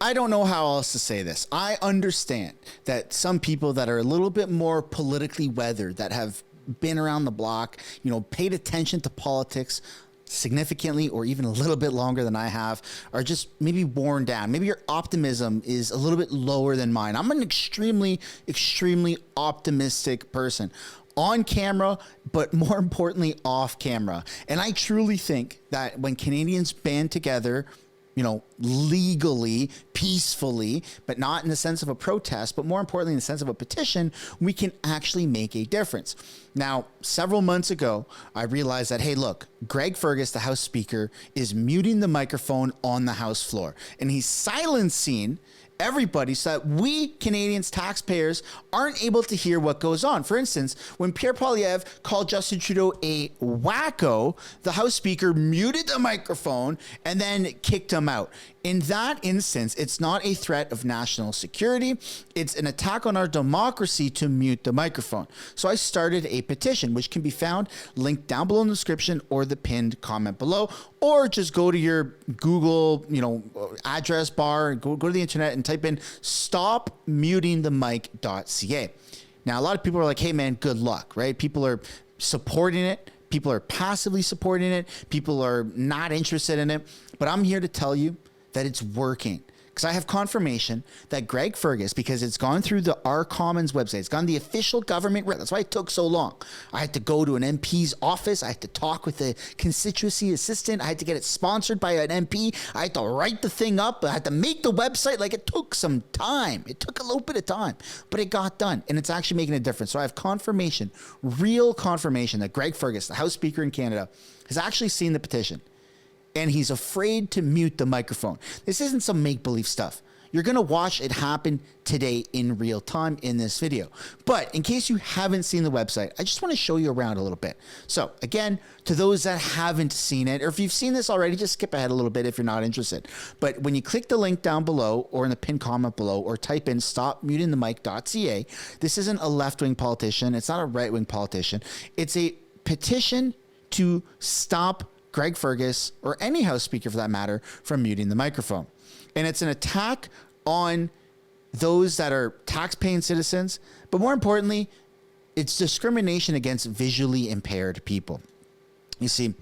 I don't know how else to say this. I understand that some people that are a little bit more politically weathered, that have been around the block, paid attention to politics significantly or even a little bit longer than I have, are just maybe worn down. Maybe your optimism is a little bit lower than mine. I'm an extremely, extremely optimistic person. On camera, but more importantly, off camera. And I truly think that when Canadians band together, legally, peacefully, but not in the sense of a protest, but more importantly in the sense of a petition, we can actually make a difference. Now, several months ago, I realized that, hey, look, Greg Fergus, the House Speaker, is muting the microphone on the House floor, and he's silencing everybody so that we Canadians, taxpayers, aren't able to hear what goes on. For instance, when Pierre Poilievre called Justin Trudeau a wacko, the House Speaker muted the microphone and then kicked him out. In that instance, it's not a threat of national security. It's an attack on our democracy to mute the microphone. So I started a petition, which can be found linked down below in the description or the pinned comment below, or just go to your Google, address bar, go to the internet and type in stopmutingthemic.ca. Now, a lot of people are like, hey man, good luck, right? People are supporting it. People are passively supporting it. People are not interested in it. But I'm here to tell you that it's working. Because I have confirmation that Greg Fergus, because it's gone through the Our Commons website, it's gone the official government. That's why it took so long. I had to go to an MP's office. I had to talk with the constituency assistant. I had to get it sponsored by an MP. I had to write the thing up. I had to make the website. Like, it took some time. It took a little bit of time, but it got done, and it's actually making a difference. So I have confirmation, real confirmation, that Greg Fergus, the House Speaker in Canada, has actually seen the petition. And he's afraid to mute the microphone. This isn't some make-believe stuff. You're going to watch it happen today in real time in this video. But in case you haven't seen the website, I just want to show you around a little bit. So again, to those that haven't seen it, or if you've seen this already, just skip ahead a little bit if you're not interested. But when you click the link down below or in the pinned comment below, or type in stopmutingthemic.ca, this isn't a left-wing politician. It's not a right-wing politician. It's a petition to stop Greg Fergus, or any House Speaker for that matter, from muting the microphone. And it's an attack on those that are tax-paying citizens, but more importantly, it's discrimination against visually impaired people. You see,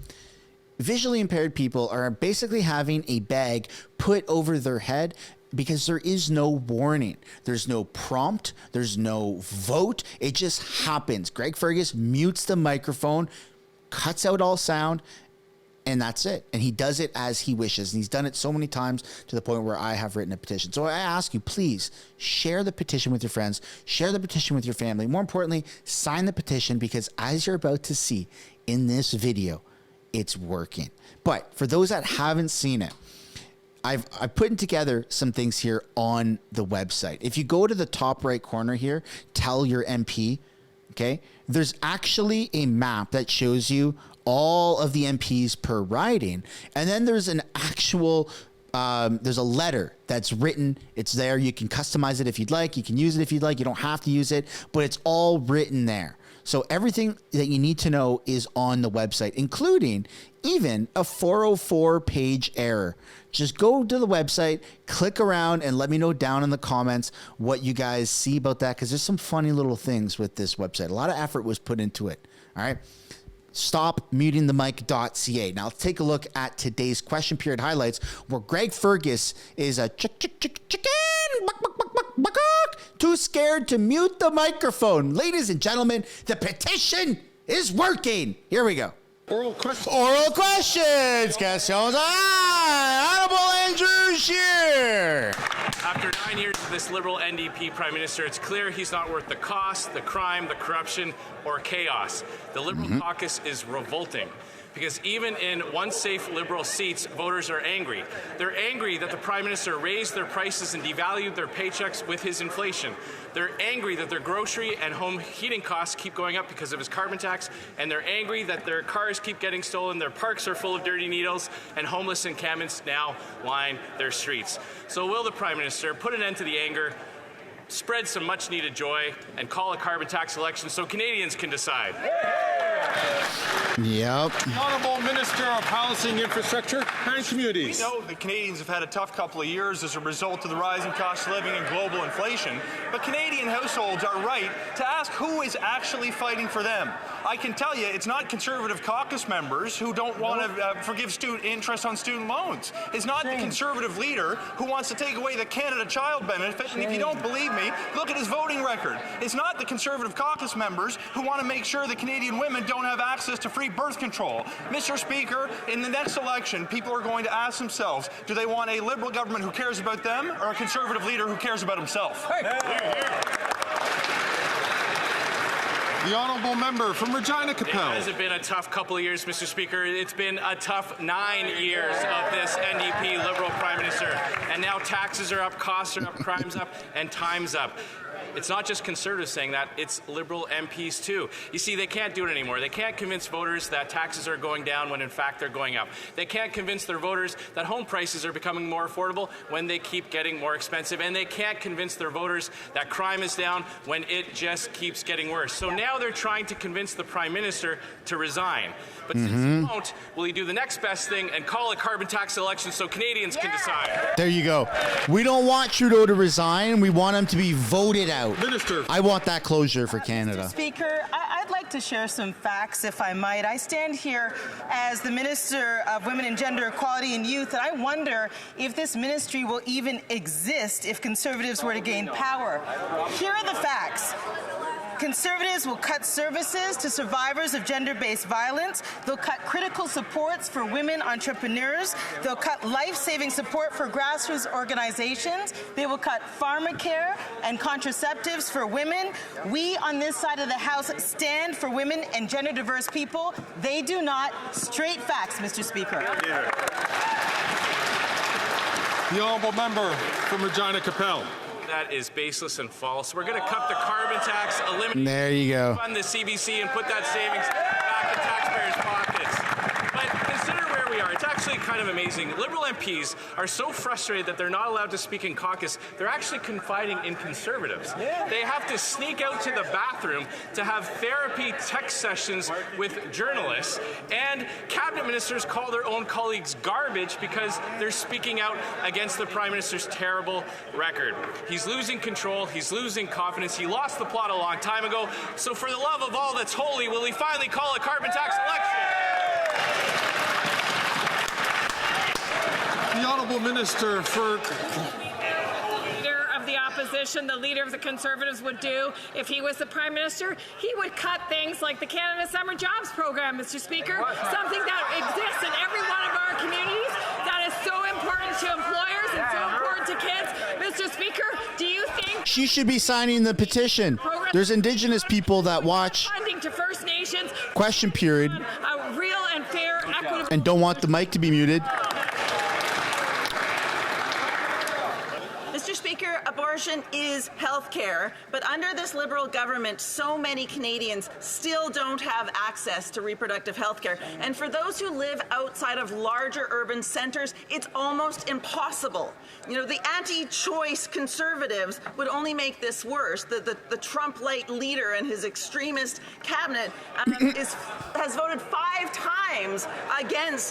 visually impaired people are basically having a bag put over their head because there is no warning. There's no prompt. There's no vote. It just happens. Greg Fergus mutes the microphone, cuts out all sound, and that's it. And he does it as he wishes. And he's done it so many times to the point where I have written a petition. So I ask you, please share the petition with your friends. Share the petition with your family. More importantly, sign the petition, because as you're about to see in this video, it's working. But for those that haven't seen it, I've put together some things here on the website. If you go to the top right corner here, tell your MP, okay, there's actually a map that shows you all of the MPs per riding. And then there's an actual, there's a letter that's written. It's there. You can customize it if you'd like. You can use it if you'd like. You don't have to use it, but it's all written there. So everything that you need to know is on the website, including even a 404 page error. Just go to the website, click around, and let me know down in the comments what you guys see about that, because there's some funny little things with this website. A lot of effort was put into it. All right. Stopmutingthemic.ca. Now let's take a look at today's question period highlights, where Greg Fergus is a chicken too scared to mute the microphone. Ladies and gentlemen, the petition is working. Here we go. Oral questions. Oral questions. Questions. Honorable Andrew Scheer. After 9 years of this Liberal NDP Prime Minister, it's clear he's not worth the cost, the crime, the corruption, or chaos. The Liberal caucus is revolting, because even in one safe Liberal seats, voters are angry. They're angry that the Prime Minister raised their prices and devalued their paychecks with his inflation. They're angry that their grocery and home heating costs keep going up because of his carbon tax, and they're angry that their cars keep getting stolen, their parks are full of dirty needles, and homeless encampments now line their streets. So will the Prime Minister put an end to the anger, spread some much-needed joy, and call a carbon tax election so Canadians can decide? Yep. The Honourable Minister of Housing, Infrastructure and Communities. We know that Canadians have had a tough couple of years as a result of the rising cost of living and global inflation, but Canadian households are right to ask who is actually fighting for them. I can tell you it's not Conservative caucus members who don't want to forgive interest on student loans. It's not the Conservative leader who wants to take away the Canada Child Benefit, and if you don't believe me, look at his voting record. It's not the Conservative caucus members who want to make sure that Canadian women don't have access to free birth control. Mr. Speaker, in the next election, people are going to ask themselves, do they want a Liberal government who cares about them or a Conservative leader who cares about himself? The Honourable Member from Regina Capel. Has it been a tough couple of years, Mr. Speaker? It's been a tough 9 years of this NDP Liberal Prime Minister. And now taxes are up, costs are up, crime's up, and time's up. It's not just Conservatives saying that, it's Liberal MPs too. You see, they can't do it anymore. They can't convince voters that taxes are going down when in fact they're going up. They can't convince their voters that home prices are becoming more affordable when they keep getting more expensive. And they can't convince their voters that crime is down when it just keeps getting worse. So now they're trying to convince the Prime Minister to resign. But since he won't, will he do the next best thing and call a carbon tax election so Canadians can decide? There you go. We don't want Trudeau to resign. We want him to be voted out. Minister. I want that closure for Canada. Mr. Speaker, I'd like to share some facts, if I might. I stand here as the Minister of Women and Gender Equality and Youth, and I wonder if this ministry will even exist if Conservatives were to gain power. Here are the facts. Conservatives will cut services to survivors of gender-based violence. They'll cut critical supports for women entrepreneurs. They'll cut life-saving support for grassroots organizations. They will cut pharmacare and contraceptives for women. We on this side of the House stand for women and gender-diverse people. They do not. Straight facts, Mr. Speaker. The Honourable Member from Regina Capel. That is baseless and false. We're going to cut the carbon tax, eliminate, There you go. fund the CBC, and put that savings back in taxpayers' pockets. But consider where we are. It's actually kind of amazing. Liberal MPs are so frustrated that they're not allowed to speak in caucus, they're actually confiding in Conservatives. They have to sneak out to the bathroom to have therapy text sessions with journalists, and cabinet ministers call their own colleagues garbage because they're speaking out against the Prime Minister's terrible record. He's losing control, he's losing confidence, he lost the plot a long time ago, so for the love of all that's holy, will he finally call a carbon tax election? The Honourable Minister for... Leader of the opposition, the leader of the Conservatives would do if he was the Prime Minister, he would cut things like the Canada Summer Jobs Program, Mr. Speaker, something that exists in every one of our communities that is so important to employers and so important to kids. Mr. Speaker, do you think She should be signing the petition. There's Indigenous people that watch funding to First Nations Question Period a real and fair, equitable and don't want the mic to be muted. Mr. Speaker, abortion is health care, but under this Liberal government, so many Canadians still don't have access to reproductive health care. And for those who live outside of larger urban centres, it's almost impossible. You know, the anti-choice Conservatives would only make this worse. The Trump-light leader and his extremist cabinet has voted 5 times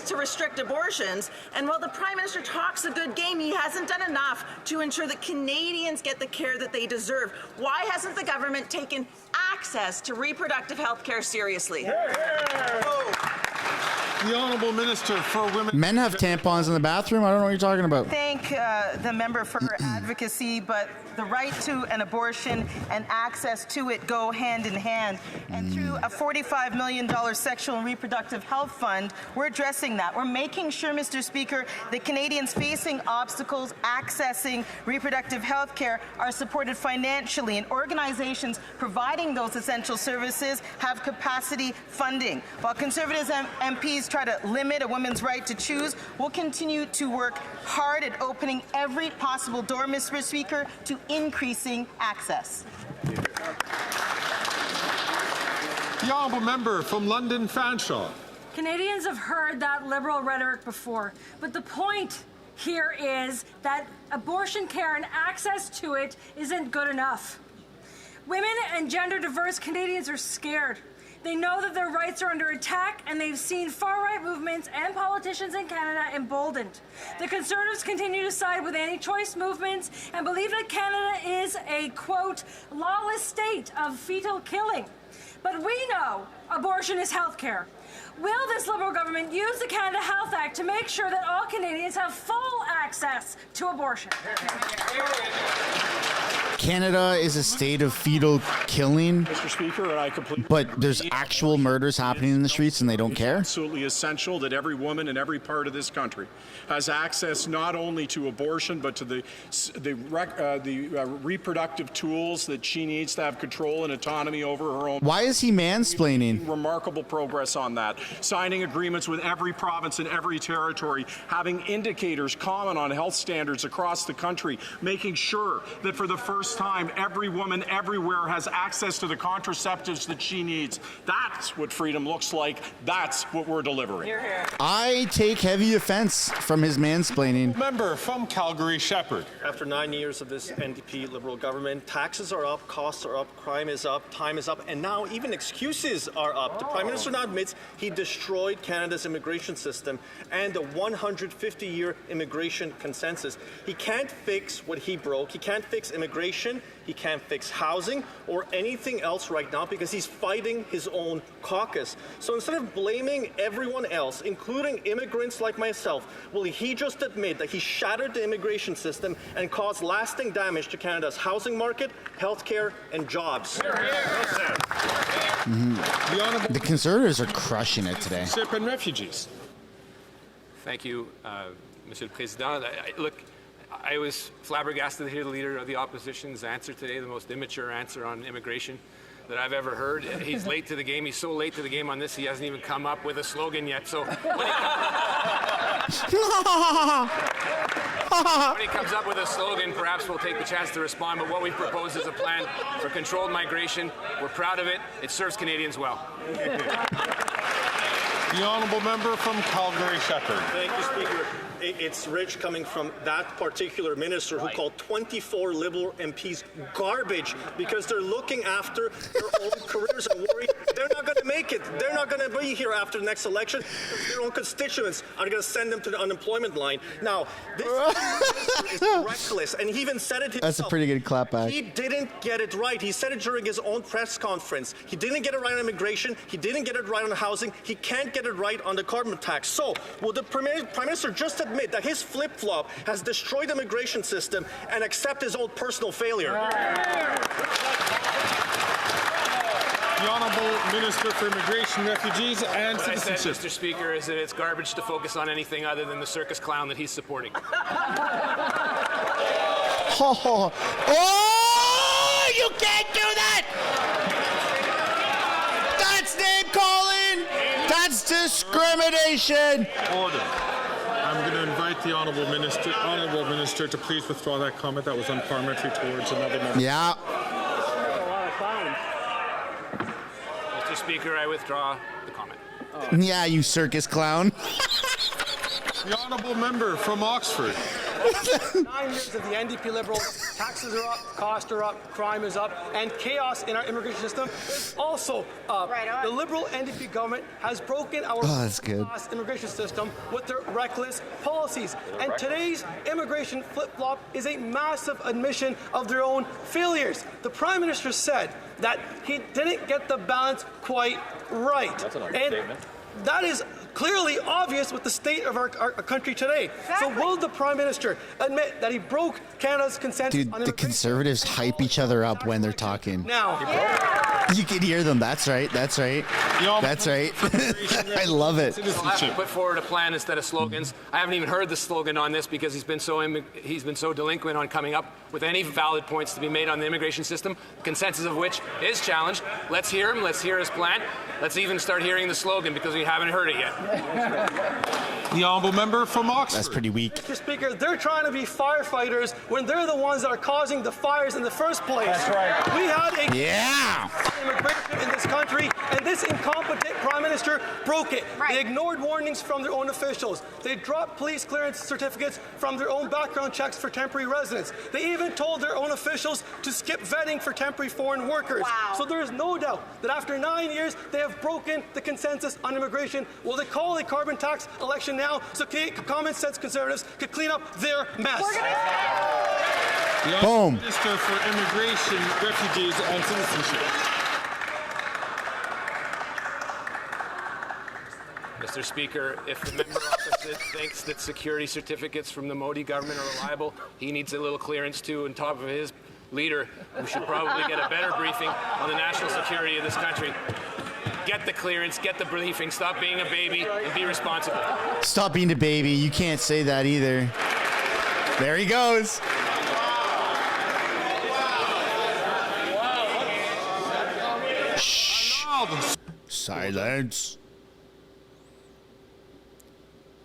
to restrict abortions. And while the Prime Minister talks a good game, he hasn't done enough to ensure that Canadians get the care that they deserve. Why hasn't the government taken access to reproductive health care seriously? The Honourable Minister for Women... Men have tampons in the bathroom. I don't know what you're talking about. Thank the member for her advocacy, but the right to an abortion and access to it go hand in hand. And through a $45 million sexual and reproductive health fund, we're addressing that. We're making sure, Mr. Speaker, that Canadians facing obstacles accessing reproductive health care are supported financially, and organizations providing those essential services have capacity funding. While Conservatives MPs try to limit a woman's right to choose, we'll continue to work hard at opening every possible door, Mr. Speaker, to increasing access. The Honourable Member from London Fanshawe. Canadians have heard that Liberal rhetoric before, but the point here is that abortion care and access to it isn't good enough. Women and gender-diverse Canadians are scared. They know that their rights are under attack, and they've seen far-right movements and politicians in Canada emboldened. The Conservatives continue to side with anti-choice movements and believe that Canada is a, quote, lawless state of fetal killing. But we know abortion is health care. Will this Liberal government use the Canada Health Act to make sure that all Canadians have full access to abortion? Canada is a state of fetal killing, Mr. Speaker, and I completely but there's actual murders happening in the streets and they don't care? Absolutely essential that every woman in every part of this country has access not only to abortion but to the reproductive tools that she needs to have control and autonomy over her own. Why is he mansplaining? Remarkable progress on that. Signing agreements with every province and every territory, having indicators common on health standards across the country, making sure that for the first time every woman everywhere has access to the contraceptives that she needs. That's what freedom looks like. That's what we're delivering. Hear, hear. I take heavy offense from his mansplaining. Member from Calgary Shepherd. After 9 years of this NDP Liberal government, taxes are up, costs are up, crime is up, time is up, and now even excuses are up. The Prime Minister now admits he destroyed Canada's immigration system and the 150-year immigration consensus. He can't fix what he broke. He can't fix immigration. He can't fix housing or anything else right now because he's fighting his own caucus. So instead of blaming everyone else, including immigrants like myself, will he just admit that he shattered the immigration system and caused lasting damage to Canada's housing market, healthcare, and jobs? The Conservatives are crushing it today. Ship and refugees. Thank you, Monsieur le Président. Look, I was flabbergasted to hear the Leader of the Opposition's answer today, the most immature answer on immigration that I've ever heard. He's late to the game. He's so late to the game on this, he hasn't even come up with a slogan yet. So when he comes up with a slogan, perhaps we'll take the chance to respond. But what we propose is a plan for controlled migration. We're proud of it. It serves Canadians well. The honourable member from Calgary Shepherd. Thank you, Speaker. It's rich coming from that particular minister who called 24 Liberal MPs garbage because they're looking after their own careers and worried they're not going to make it. They're not going to be here after the next election. Their own constituents are going to send them to the unemployment line. Now, this is reckless, and he even said it himself. That's a pretty good clapback. He didn't get it right. He said it during his own press conference. He didn't get it right on immigration. He didn't get it right on housing. He can't get it right on the carbon tax. So, will the Prime Minister just admit that his flip-flop has destroyed the immigration system and accept his own personal failure? The Honourable Minister for Immigration, Refugees and What I said, Citizenship. Mr. Speaker, is that it's garbage to focus on anything other than the circus clown that he's supporting. Oh, you can't do that! That's name calling! That's discrimination! Order. I'm going to invite the Honourable Minister to please withdraw that comment. That was unparliamentary towards another member. Yeah. Mr. Speaker, I withdraw the comment. Yeah, you circus clown. The Honourable Member from Oxford. 9 years of the NDP Liberals, taxes are up, costs are up, crime is up, and chaos in our immigration system is also up. Right on. The Liberal NDP government has broken our immigration system with their reckless policies. And today's immigration flip-flop is a massive admission of their own failures. The Prime Minister said that he didn't get the balance quite right. That's an understatement. And that is clearly obvious with the state of our country today. Exactly. So will the Prime Minister admit that he broke Canada's consensus Dude, on the immigration? Conservatives hype each other up when they're talking. Now. You can hear them. That's right. That's right. That's right. I love it. We'll have to put forward a plan instead of slogans. I haven't even heard the slogan on this because he's been so delinquent on coming up with any valid points to be made on the immigration system, the consensus of which is challenged. Let's hear him. Let's hear his plan. Let's even start hearing the slogan because we haven't heard it yet. The honourable member from Oxford. That's pretty weak. Mr. Speaker, they're trying to be firefighters when they're the ones that are causing the fires in the first place. That's right. We had a Yeah. immigration in this country, and this incompetent Prime Minister broke it. Right. They ignored warnings from their own officials. They dropped police clearance certificates from their own background checks for temporary residents. They even told their own officials to skip vetting for temporary foreign workers. Wow. So there is no doubt that after 9 years, they have broken the consensus on immigration. Will they call a carbon tax election now so common sense Conservatives could clean up their mess? The Boom. Honourable Minister for Immigration, Refugees and Citizenship. Mr. Speaker, if the member opposite thinks that security certificates from the Modi government are reliable, he needs a little clearance too on top of his leader, who should probably get a better briefing on the national security of this country. Get the clearance, get the briefing, stop being a baby, and be responsible. Stop being a baby. You can't say that either. There he goes. Shh. Silence.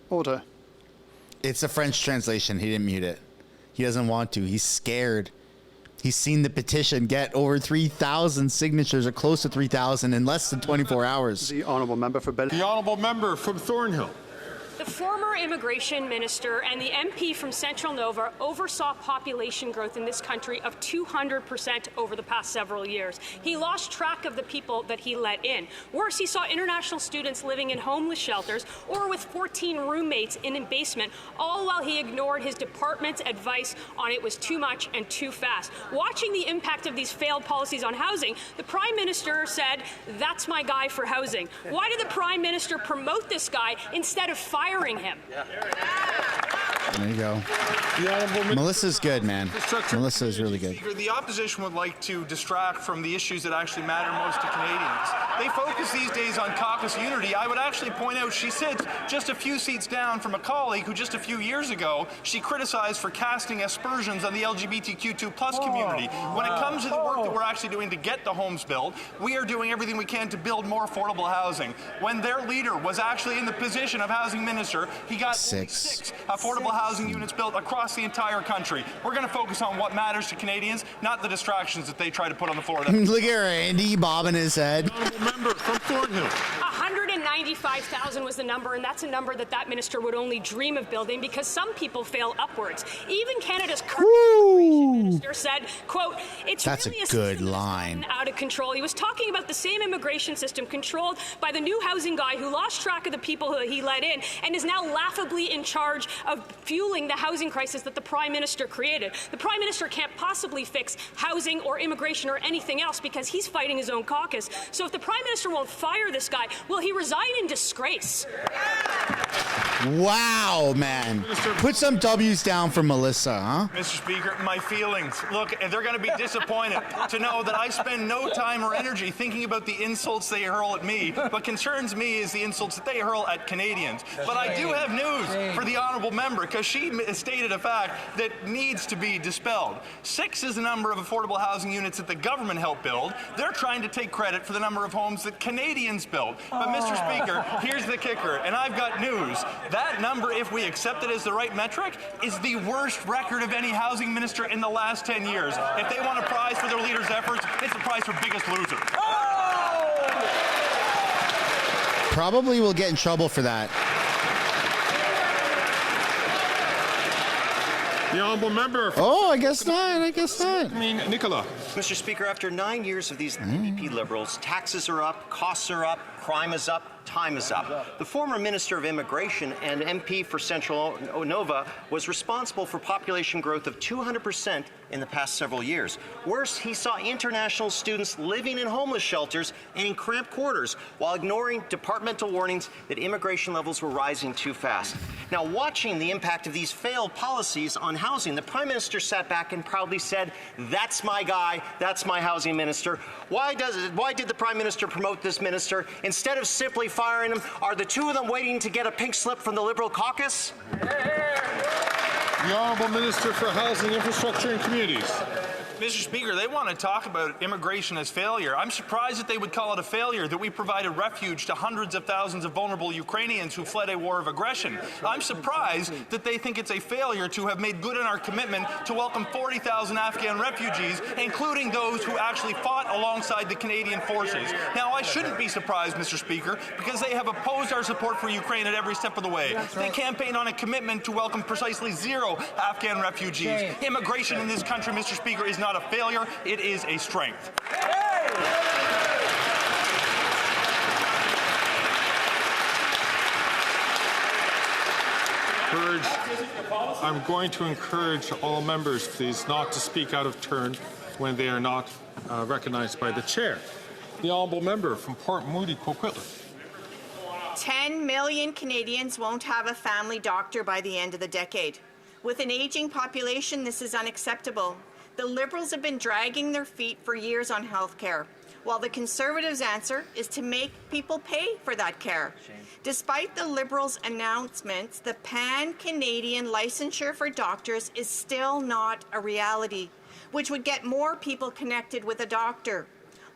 Order. It's a French translation. He didn't mute it. He doesn't want to. He's scared. He's seen the petition get over 3,000 signatures, or close to 3,000, in less than 24 hours. The honourable member for Bell. The honourable member from Thornhill. The former immigration minister and the MP from Central Nova oversaw population growth in this country of 200% over the past several years. He lost track of the people that he let in. Worse, he saw international students living in homeless shelters or with 14 roommates in a basement, all while he ignored his department's advice on it was too much and too fast. Watching the impact of these failed policies on housing, the Prime Minister said, "That's my guy for housing." Why did the Prime Minister promote this guy instead of firing him? There you go. Melissa's good, man. Melissa is really good. The opposition would like to distract from the issues that actually matter most to Canadians. They focus these days on caucus unity. I would actually point out she sits just a few seats down from a colleague who just a few years ago she criticized for casting aspersions on the LGBTQ2+ community. When it comes to the work that we're actually doing to get the homes built, we are doing everything we can to build more affordable housing. When their leader was actually in the position of housing minister, he got six affordable housing units built across the entire country. We're going to focus on what matters to Canadians, not the distractions that they try to put on the floor. Look at Randy bobbing his head. Member from Thornhill. 195,000 was the number, and that's a number that minister would only dream of building because some people fail upwards. Even Canada's current immigration minister said, quote, "It's That's really a good line. out of control." He was talking about the same immigration system controlled by the new housing guy who lost track of the people who he let in and is now laughably in charge of fueling the housing crisis that the Prime Minister created. The Prime Minister can't possibly fix housing or immigration or anything else because he's fighting his own caucus. So if the Prime Minister won't fire this guy, will he resign in disgrace? Wow, man. Put some W's down for Melissa, huh? Mr. Speaker, my feelings. Look, they're going to be disappointed to know that I spend no time or energy thinking about the insults they hurl at me. What concerns me is the insults that they hurl at Canadians. But I do have news for the honourable member, because she stated a fact that needs to be dispelled. 6 is the number of affordable housing units that the government helped build. They're trying to take credit for the number of homes that Canadians built. But Mr. Speaker, here's the kicker, and I've got news. That number, if we accept it as the right metric, is the worst record of any housing minister in the last 10 years. If they want a prize for their leaders' efforts, it's the prize for biggest loser. Probably will get in trouble for that. The honourable member. Oh, I guess not. I guess not. Nicola. Mr. Speaker, after 9 years of these NDP Liberals, taxes are up, costs are up, crime is up, time is up. The former Minister of Immigration and MP for Central Nova was responsible for population growth of 200% in the past several years. Worse, he saw international students living in homeless shelters and in cramped quarters while ignoring departmental warnings that immigration levels were rising too fast. Now, watching the impact of these failed policies on housing, the Prime Minister sat back and proudly said, "That's my guy, that's my housing minister." Why did the Prime Minister promote this minister? Instead of simply firing him, are the two of them waiting to get a pink slip from the Liberal caucus? The Honourable Minister for Housing, Infrastructure and Communities. Mr. Speaker, they want to talk about immigration as failure. I'm surprised that they would call it a failure that we provided refuge to hundreds of thousands of vulnerable Ukrainians who fled a war of aggression. I'm surprised that they think it's a failure to have made good on our commitment to welcome 40,000 Afghan refugees, including those who actually fought alongside the Canadian forces. Now, I shouldn't be surprised, Mr. Speaker, because they have opposed our support for Ukraine at every step of the way. They campaign on a commitment to welcome precisely 0 Afghan refugees. Immigration in this country, Mr. Speaker, is not a failure, it is a strength. I'm going to encourage all members, please, not to speak out of turn when they are not recognized by the chair. The honourable member from Port Moody, Coquitlam. 10 million Canadians won't have a family doctor by the end of the decade. With an aging population, this is unacceptable. The Liberals have been dragging their feet for years on health care, while the Conservatives' answer is to make people pay for that care. Despite the Liberals' announcements, the pan-Canadian licensure for doctors is still not a reality, which would get more people connected with a doctor.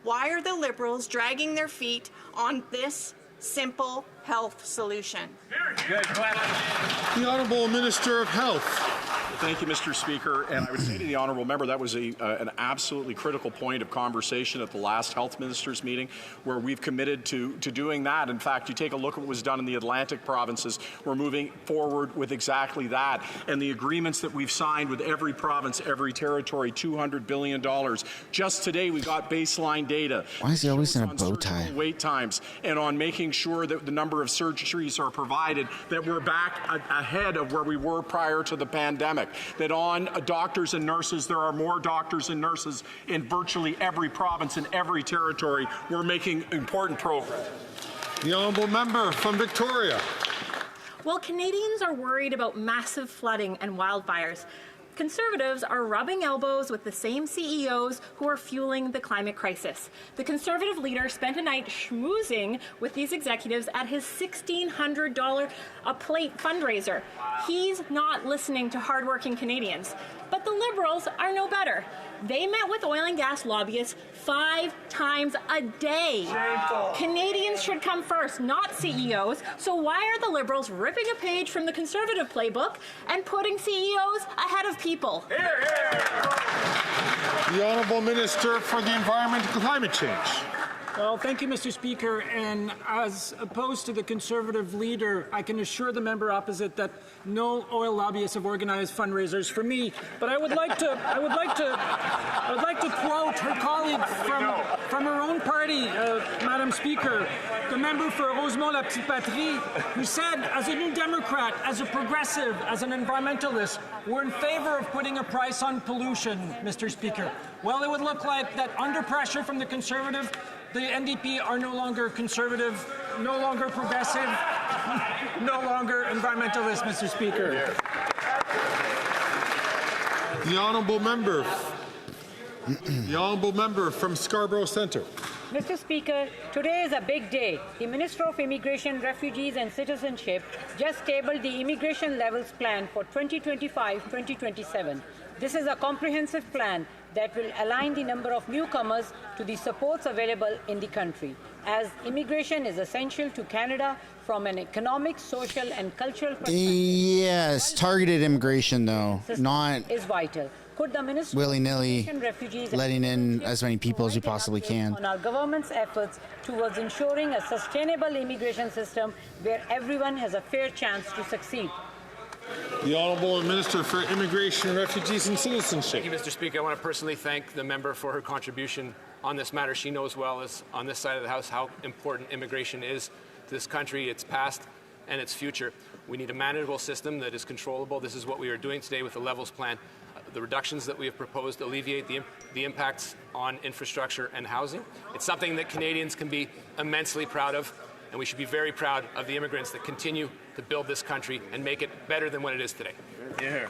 Why are the Liberals dragging their feet on this simple health solution? The Honourable Minister of Health. Thank you, Mr. Speaker. And I would say to the honourable member, that was an absolutely critical point of conversation at the last health ministers meeting, where we've committed to doing that. In fact, you take a look at what was done in the Atlantic provinces. We're moving forward with exactly that. And the agreements that we've signed with every province, every territory, $200 billion. Just today, we got baseline data. Why is he always in a bow tie? Wait times, and on making sure that the number of surgeries are provided, that we're back ahead of where we were prior to the pandemic. That on doctors and nurses, there are more doctors and nurses in virtually every province and every territory. We're making important progress. The honourable member from Victoria. While Canadians are worried about massive flooding and wildfires, Conservatives are rubbing elbows with the same CEOs who are fueling the climate crisis. The Conservative leader spent a night schmoozing with these executives at his $1,600 a plate fundraiser. He's not listening to hardworking Canadians. But the Liberals are no better. They met with oil and gas lobbyists 5 times a day. Shameful. Canadians should come first, not CEOs. So why are the Liberals ripping a page from the Conservative playbook and putting CEOs ahead of people? Hear, hear. The Honourable Minister for the Environment and Climate Change. Well, thank you, Mr. Speaker. And as opposed to the Conservative leader, I can assure the member opposite that no oil lobbyists have organized fundraisers for me. But I would like to quote her colleague from her own party, Madam Speaker, the member for Rosemont-la-Petite-Patrie, who said, as a New Democrat, as a progressive, as an environmentalist, we're in favor of putting a price on pollution, Mr. Speaker. Well, it would look like that under pressure from the Conservative, the NDP are no longer conservative, no longer progressive, no longer environmentalist, Mr. Speaker. The honourable member from Scarborough Centre. Mr. Speaker, today is a big day. The Minister of Immigration, Refugees and Citizenship just tabled the immigration levels plan for 2025-2027. This is a comprehensive plan that will align the number of newcomers to the supports available in the country, as immigration is essential to Canada from an economic, social and cultural perspective. Yes, targeted immigration though, not is vital. Could the Minister willy-nilly of Refugees letting in as many people as you possibly can. On our government's efforts towards ensuring a sustainable immigration system where everyone has a fair chance to succeed. The Honourable Minister for Immigration, Refugees and Citizenship. Thank you, Mr. Speaker. I want to personally thank the member for her contribution on this matter. She knows well as on this side of the House how important immigration is to this country, its past and its future. We need a manageable system that is controllable. This is what we are doing today with the Levels Plan. The reductions that we have proposed alleviate the impacts on infrastructure and housing. It's something that Canadians can be immensely proud of, and we should be very proud of the immigrants that continue to build this country and make it better than what it is today. Yeah.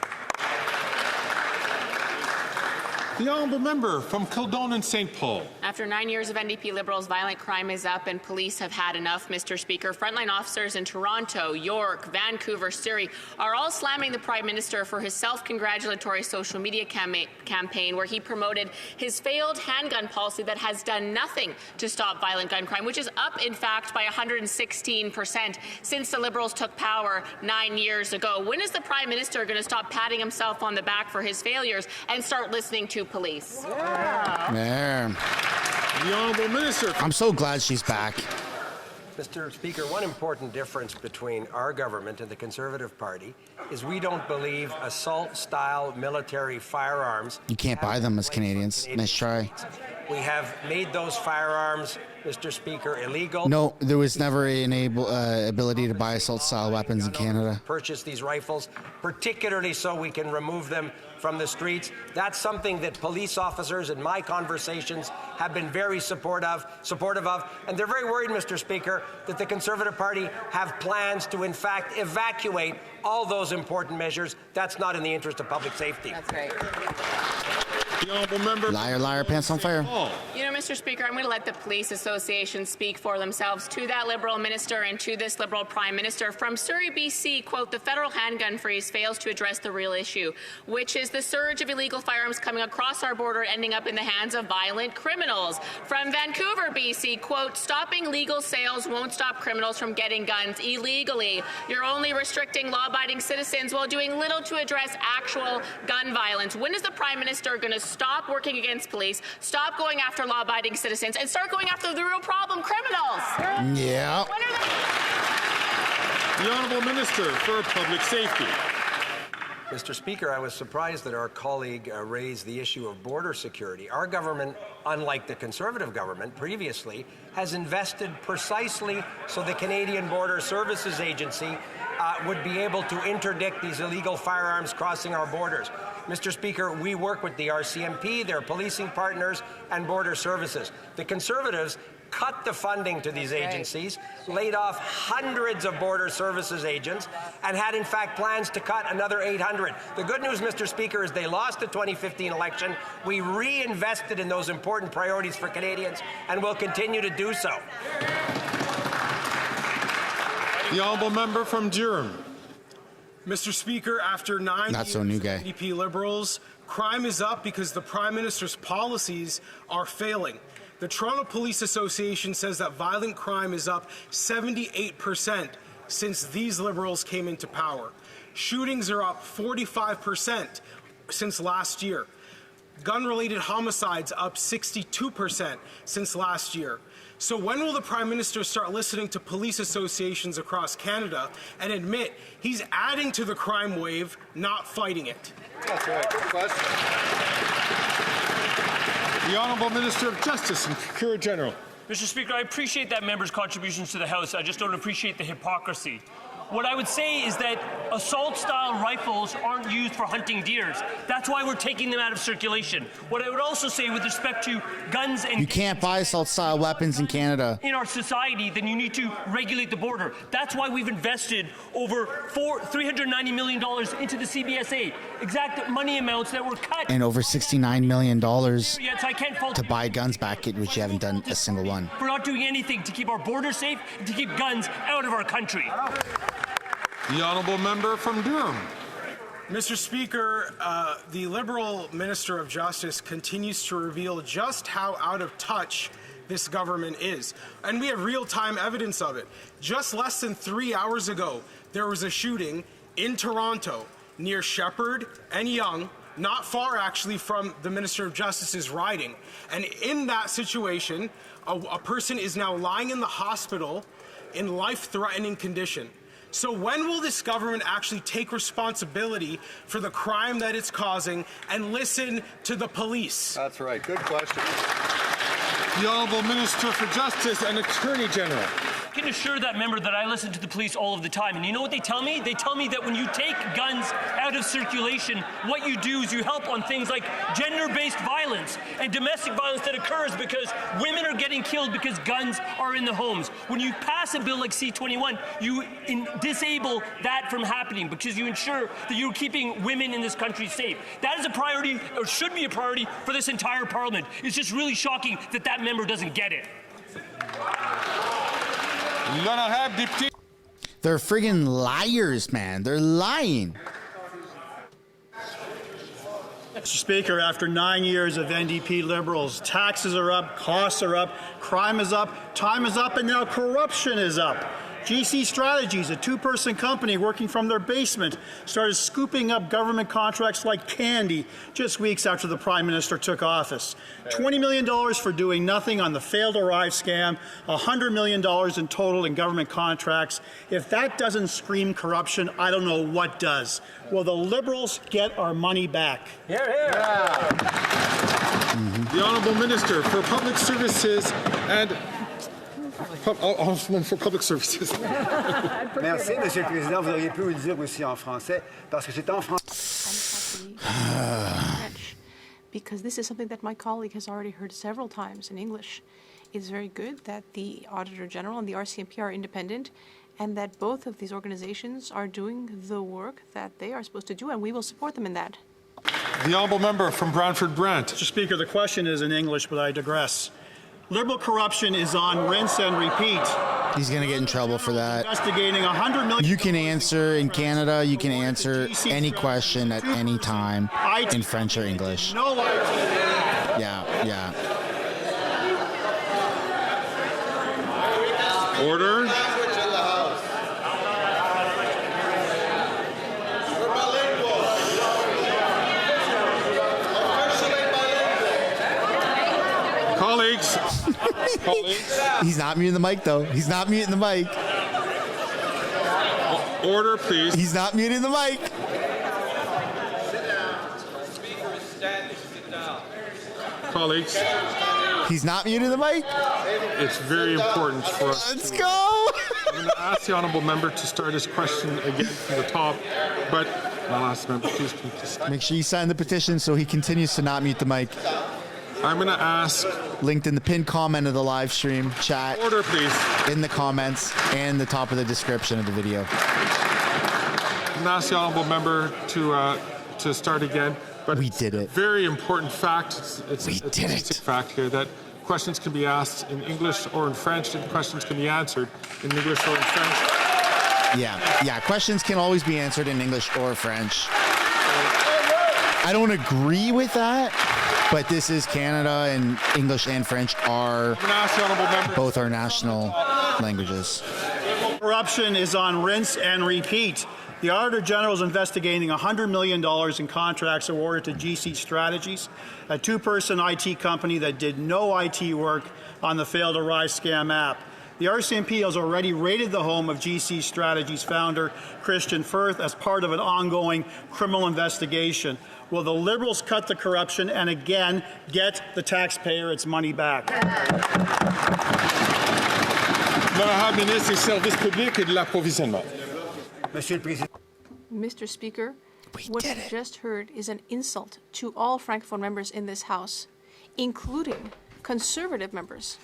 The honourable member from Kildonan St. Paul. After 9 years of NDP Liberals, violent crime is up and police have had enough, Mr. Speaker. Frontline officers in Toronto, York, Vancouver, Surrey are all slamming the Prime Minister for his self-congratulatory social media campaign where he promoted his failed handgun policy that has done nothing to stop violent gun crime, which is up, in fact, by 116% since the Liberals took power 9 years ago. When is the Prime Minister going to stop patting himself on the back for his failures and start listening to police? There. The Honourable Minister. I'm so glad she's back. Mr. Speaker, one important difference between our government and the Conservative Party is we don't believe assault-style military firearms. You can't buy them as Canadians. Nice try. We have made those firearms, Mr. Speaker, illegal. No, there was never an ability to buy assault-style weapons in Canada. Purchase these rifles, particularly so we can remove them from the streets. That's something that police officers in my conversations have been very supportive of, and they're very worried, Mr. Speaker, that the Conservative Party have plans to, in fact, evacuate all those important measures. That's not in the interest of public safety. That's right. The honourable member. Liar, liar, pants on fire. You know, Mr. Speaker, I'm going to let the police association speak for themselves to that Liberal minister and to this Liberal Prime Minister. From Surrey, BC, quote, the federal handgun freeze fails to address the real issue, which is the surge of illegal firearms coming across our border ending up in the hands of violent criminals. From Vancouver, BC, quote, stopping legal sales won't stop criminals from getting guns illegally. You're only restricting law-abiding citizens while doing little to address actual gun violence. When is the Prime Minister going to stop working against police, stop going after law-abiding citizens, and start going after the real problem, criminals? Yeah. The Honourable Minister for Public Safety. Mr. Speaker, I was surprised that our colleague raised the issue of border security. Our government, unlike the Conservative government previously, has invested precisely so the Canadian Border Services Agency would be able to interdict these illegal firearms crossing our borders. Mr. Speaker, we work with the RCMP, their policing partners, and border services. The Conservatives cut the funding to these agencies, laid off hundreds of border services agents, and had in fact plans to cut another 800. The good news, Mr. Speaker, is they lost the 2015 election. We reinvested in those important priorities for Canadians and will continue to do so. The honourable member from Durham. Mr. Speaker, after 9 years of NDP Liberals, crime is up because the Prime Minister's policies are failing. The Toronto Police Association says that violent crime is up 78% since these Liberals came into power. Shootings are up 45% since last year. Gun-related homicides up 62% since last year. So when will the Prime Minister start listening to police associations across Canada and admit he's adding to the crime wave, not fighting it? That's right. Good question. The Honourable Minister of Justice and Procurator General. Mr. Speaker, I appreciate that member's contributions to the House. I just don't appreciate the hypocrisy. What I would say is that assault-style rifles aren't used for hunting deers. That's why we're taking them out of circulation. What I would also say with respect to guns and... You can't buy assault-style weapons in Canada. ...in our society, then you need to regulate the border. That's why we've invested over $390 million into the CBSA. Exact money amounts that were cut. And over $69 million Yes, I can't fault to buy guns back, which you haven't done a single one. We're not doing anything to keep our borders safe and to keep guns out of our country. The honourable member from Durham. Mr. Speaker, the Liberal Minister of Justice continues to reveal just how out of touch this government is. And we have real-time evidence of it. Just less than 3 hours ago, there was a shooting in Toronto near Shepherd and Yonge, not far actually from the Minister of Justice's riding. And in that situation, a person is now lying in the hospital in life-threatening condition. So when will this government actually take responsibility for the crime that it's causing and listen to the police? That's right. Good question. The Honourable Minister for Justice and Attorney General. can assure that member that I listen to the police all of the time. And you know what they tell me? They tell me that when you take guns out of circulation, what you do is you help on things like gender-based violence and domestic violence that occurs because women are getting killed because guns are in the homes. When you pass a bill like C-21, you disable that from happening because you ensure that you're keeping women in this country safe. That is a priority, or should be a priority, for this entire parliament. It's just really shocking that that member doesn't get it. They're friggin' liars, man. They're lying. Mr. Speaker, after 9 years of NDP Liberals, taxes are up, costs are up, crime is up, time is up, and now corruption is up. GC Strategies, a two-person company working from their basement, started scooping up government contracts like candy just weeks after the Prime Minister took office. $20 million for doing nothing on the failed arrive scam, $100 million in total in government contracts. If that doesn't scream corruption, I don't know what does. Will the Liberals get our money back? The Honourable Minister for Public Services and for Public Services. Merci, Monsieur le Président. Vous auriez pu le dire aussi en français, parce que c'est en français. Because this is something that my colleague has already heard several times in English. It's very good that the Auditor General and the RCMP are independent, and that both of these organizations are doing the work that they are supposed to do, and we will support them in that. The Honourable Member from Brantford Brant. Mr. Speaker, the question is in English, but I digress. Liberal corruption is on rinse and repeat. He's going to get in trouble for that. Investigating $100 million. You can answer in Canada, you can answer any question at any time in French or English. No way. Yeah. Order. Colleagues. He's not muting the mic, though. He's not muting the mic. Order, please. He's not muting the mic. Colleagues. He's not muting the mic. It's very important for us. Let's go. I'm going to ask the Honourable Member to start his question again from the top, but I'll ask the member, please. Make sure you sign the petition so he continues to not mute the mic. I'm going to ask... Linked in the pinned comment of the live stream chat. Order, please. In the comments and the top of the description of the video. I'm going to ask the Honourable Member to start again. But we did it. Very important fact. It's a fact here that questions can be asked in English or in French, and questions can be answered in English or in French. Yeah. Questions can always be answered in English or French. I don't agree with that. But this is Canada, and English and French are both our national languages. Corruption is on rinse and repeat. The Auditor General is investigating $100 million in contracts awarded to GC Strategies, a two-person IT company that did no IT work on the failed Arrive scam app. The RCMP has already raided the home of GC Strategies founder Christian Firth as part of an ongoing criminal investigation. Will the Liberals cut the corruption and again get the taxpayer its money back? L'honorable ministre des Services publics et de l'approvisionnement. Mr. Speaker, what you just heard is an insult to all Francophone members in this House, including Conservative members.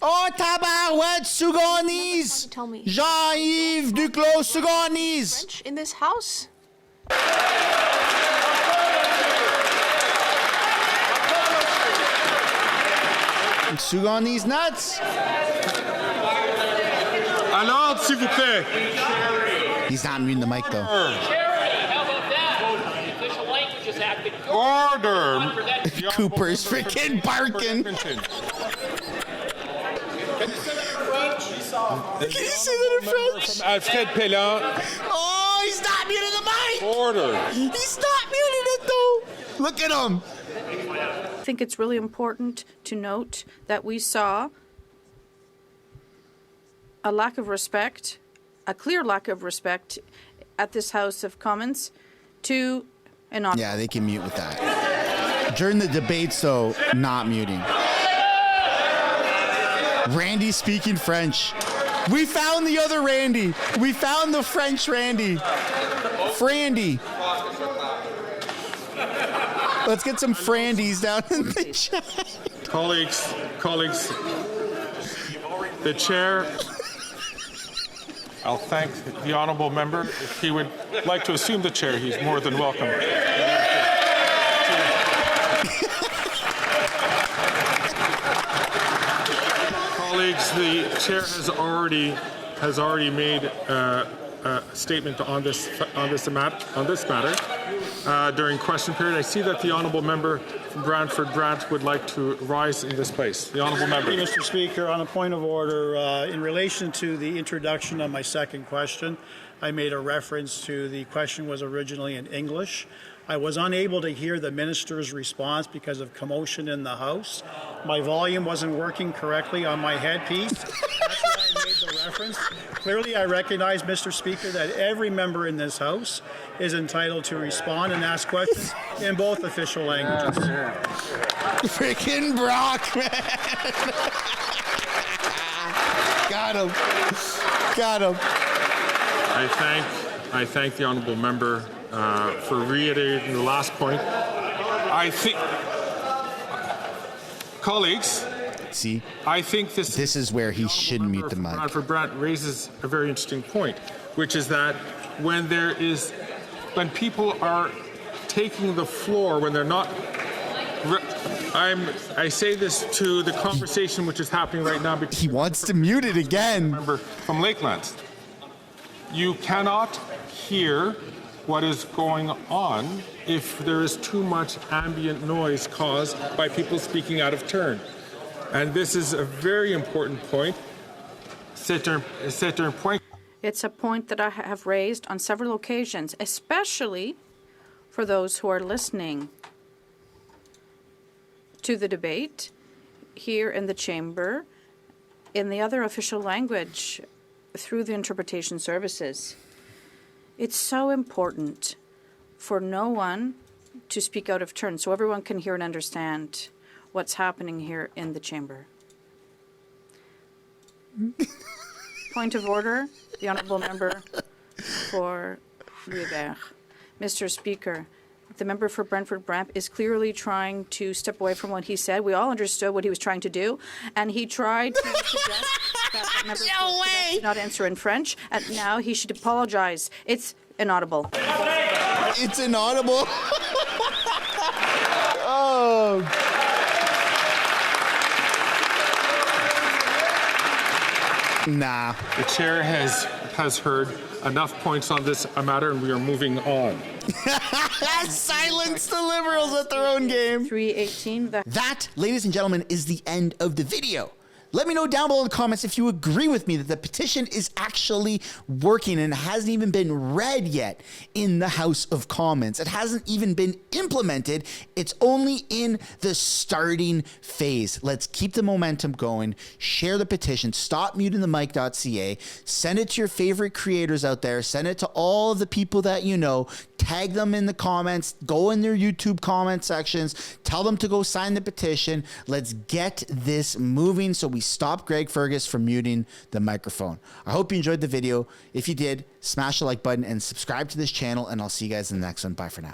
Oh, tabarouette, Souganis! Jean-Yves Duclos, Souganis! French in this House? Sugan these nuts. Alors, s'il vous plaît. He's not muting the mic, though. Order. Cooper's freaking barking. Can you say that in French? From Alfred Pellan. Oh, he's not muting the mic. Order. He's not muting it, though. Look at him. I think it's really important to note that we saw a lack of respect, a clear lack of respect at this House of Commons to an officer. Yeah, they can mute with that. During the debates, though, not muting. Randy speaking French. We found the other Randy. We found the French Randy. Frandy. Let's get some Frandies down in the chat. Colleagues, the chair, I'll thank the honourable member. If he would like to assume the chair, he's more than welcome. Colleagues, the chair has already made a statement on this matter during question period. I see that the honourable member from Brantford Brant would like to rise in this place. The honourable member. Thank you, Mr. Speaker. On a point of order, in relation to the introduction of my second question, I made a reference to the question was originally in English. I was unable to hear the minister's response because of commotion in the House. My volume wasn't working correctly on my headpiece. That's why I made the reference. Clearly, I recognize, Mr. Speaker, that every member in this House is entitled to respond and ask questions in both official languages. Freaking Brock, man. Got him. I thank the honourable member for reiterating the last point. I think, colleagues, I think this is where he should mute the mic. Bradford Brant raises a very interesting point, which is that when people are taking the floor, when they're not. I say this to the conversation which is happening right now. He wants to mute it again. Member from Lakelands. You cannot hear what is going on if there is too much ambient noise caused by people speaking out of turn. And this is a very important point. C'est un point. It's a point that I have raised on several occasions, especially for those who are listening to the debate here in the chamber, in the other official language, through the interpretation services. It's so important for no one to speak out of turn so everyone can hear and understand what's happening here in the chamber. Point of order, the honourable member for Louisvert. Mr. Speaker, the member for Brantford Brant is clearly trying to step away from what he said. We all understood what he was trying to do, and he tried to suggest that the member should not answer in French, and now he should apologize. It's inaudible. It's inaudible. Oh. Nah. The chair has heard enough points on this matter, and we are moving on. Silence the Liberals at their own game. 318. That, ladies and gentlemen, is the end of the video. Let me know down below in the comments if you agree with me that the petition is actually working and hasn't even been read yet in the House of Commons. It hasn't even been implemented. It's only in the starting phase. Let's keep the momentum going. Share the petition. Stop muting the mic.ca. Send it to your favorite creators out there. Send it to all of the people that you know. Tag them in the comments. Go in their YouTube comment sections. Tell them to go sign the petition. Let's get this moving so we stop Greg Fergus from muting the microphone. I hope you enjoyed the video. If you did, smash the like button and subscribe to this channel, and I'll see you guys in the next one. Bye for now.